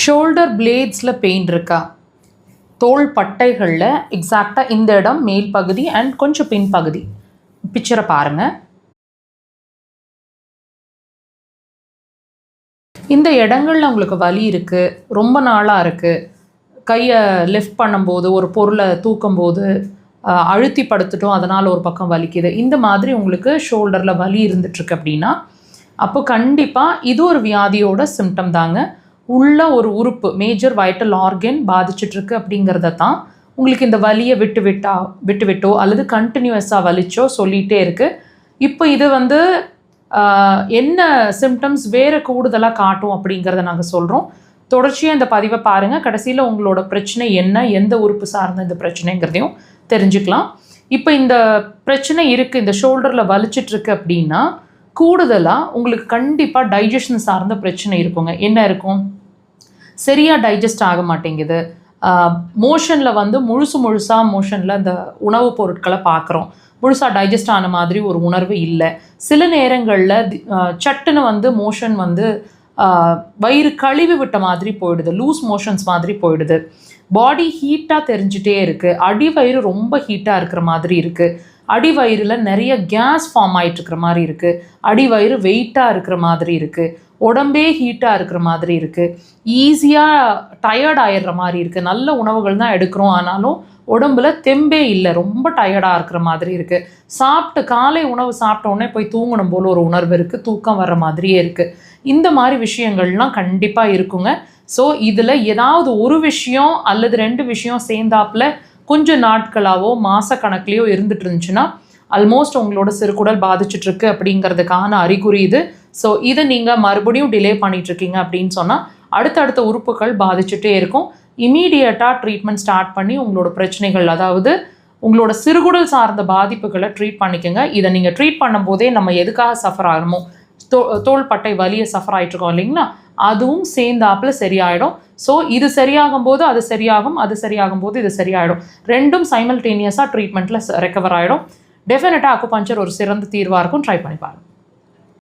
Shoulder பிளேட்ஸில் pain இருக்கா? தோள் பட்டைகளில் எக்ஸாக்டாக இந்த இடம் மேல் பகுதி அண்ட் கொஞ்சம் பின் பகுதி. பிக்சரை பாருங்கள். இந்த இடங்களில் உங்களுக்கு வலி இருக்குது, ரொம்ப நாளாக இருக்குது. கையை லிஃப்ட் பண்ணும்போது, ஒரு பொருளை தூக்கும்போது அழுத்தி படுத்துட்டோம், அதனால் ஒரு பக்கம் வலிக்குது. இந்த மாதிரி உங்களுக்கு ஷோல்டரில் வலி இருந்துகிட்ருக்கு அப்படின்னா, அப்போ கண்டிப்பாக இது ஒரு வியாதியோட சிம்டம் தாங்க. உள்ள ஒரு உறுப்பு, மேஜர் வைட்டல் ஆர்கன் பாதிச்சிட்ருக்கு அப்படிங்கிறத தான் உங்களுக்கு இந்த வலியை விட்டோ அல்லது கண்டினியூஸாக வலிச்சோ சொல்லிகிட்டே இருக்குது. இப்போ இது வந்து என்ன சிம்டம்ஸ் வேறு கூடுதலாக காட்டும் அப்படிங்கிறத நாங்கள் சொல்கிறோம். தொடர்ச்சியாக இந்த பதிவை பாருங்கள். கடைசியில் உங்களோட பிரச்சனை என்ன, எந்த உறுப்பு சார்ந்த இந்த பிரச்சனைங்கிறதையும் தெரிஞ்சுக்கலாம். இப்போ இந்த பிரச்சனை இருக்குது, இந்த ஷோல்டரில் வலிச்சிட்ருக்கு அப்படின்னா கூடுதலாக உங்களுக்கு கண்டிப்பாக டைஜஷன் சார்ந்த பிரச்சனை இருக்குங்க. என்ன இருக்கும்? சரியாக டைஜஸ்ட் ஆக மாட்டேங்குது. மோஷனில் வந்து முழுசாக மோஷனில் இந்த உணவுப் பொருட்களை பார்க்குறோம், முழுசாக டைஜஸ்ட் ஆன மாதிரி ஒரு உணர்வு இல்லை. சில நேரங்களில் சட்டுன்னு வந்து மோஷன் வந்து வயிறு கழுவி விட்ட மாதிரி போயிடுது, லூஸ் மோஷன்ஸ் மாதிரி போயிடுது. பாடி ஹீட்டாக தெரிஞ்சிட்டே இருக்குது, அடிவயிறு ரொம்ப ஹீட்டாக இருக்கிற மாதிரி இருக்குது, அடிவயிறில் நிறைய கேஸ் ஃபார்ம் ஆகிட்டுருக்கிற மாதிரி இருக்குது, அடிவயிறு வெயிட்டாக இருக்கிற மாதிரி இருக்குது, உடம்பே ஹீட்டாக இருக்கிற மாதிரி இருக்குது, ஈஸியாக டயர்ட் ஆகிடுற மாதிரி இருக்குது. நல்ல உணவுகள் தான் எடுக்கிறோம், ஆனாலும் உடம்புல தெம்பே இல்லை, ரொம்ப டயர்டாக இருக்கிற மாதிரி இருக்குது. காலை உணவு சாப்பிட்ட உடனே போய் தூங்கணும் போல் ஒரு உணர்வு இருக்குது, தூக்கம் வர்ற மாதிரியே இருக்குது. இந்த மாதிரி விஷயங்கள்லாம் கண்டிப்பாக இருக்குங்க. ஸோ இதில் ஏதாவது ஒரு விஷயம் அல்லது 2 விஷயம் சேர்ந்தாப்புல கொஞ்சம் நாட்களாவோ மாதக்கணக்குலையோ இருந்துட்டு இருந்துச்சுன்னா ஆல்மோஸ்ட் உங்களோட சிறுகுடல் பாதிச்சிட்ருக்கு அப்படிங்கிறதுக்கான அறிகுறி இது. ஸோ இதை நீங்கள் மறுபடியும் டிலே பண்ணிகிட்ருக்கீங்க அப்படின்னு சொன்னால் அடுத்தடுத்த உறுப்புகள் பாதிச்சுட்டே இருக்கும். இமீடியட்டாக ட்ரீட்மெண்ட் ஸ்டார்ட் பண்ணி உங்களோட பிரச்சனைகள், அதாவது உங்களோட சிறுகுடல் சார்ந்த பாதிப்புகளை ட்ரீட் பண்ணிக்கோங்க. இதை நீங்கள் ட்ரீட் பண்ணும்போதே நம்ம எதுக்காக சஃபர் ஆகணுமோ, தோள்பட்டை வலியை சஃபர் ஆகிட்ருக்கோம் இல்லைங்களா, அதுவும் சேர்ந்தாப்பில் சரியாயிடும். ஸோ இது சரியாகும் போது அது சரியாகும், அது சரியாகும் போது இது சரியாயிடும். ரெண்டும் சைமல்டேனியஸாக ட்ரீட்மெண்ட்டில் ரெக்கவர் ஆகிடும். டெஃபினட்டாக அக்குபஞ்சர் ஒரு சிறந்த தீர்வாக இருக்கும். ட்ரை பண்ணி பாருங்கள்.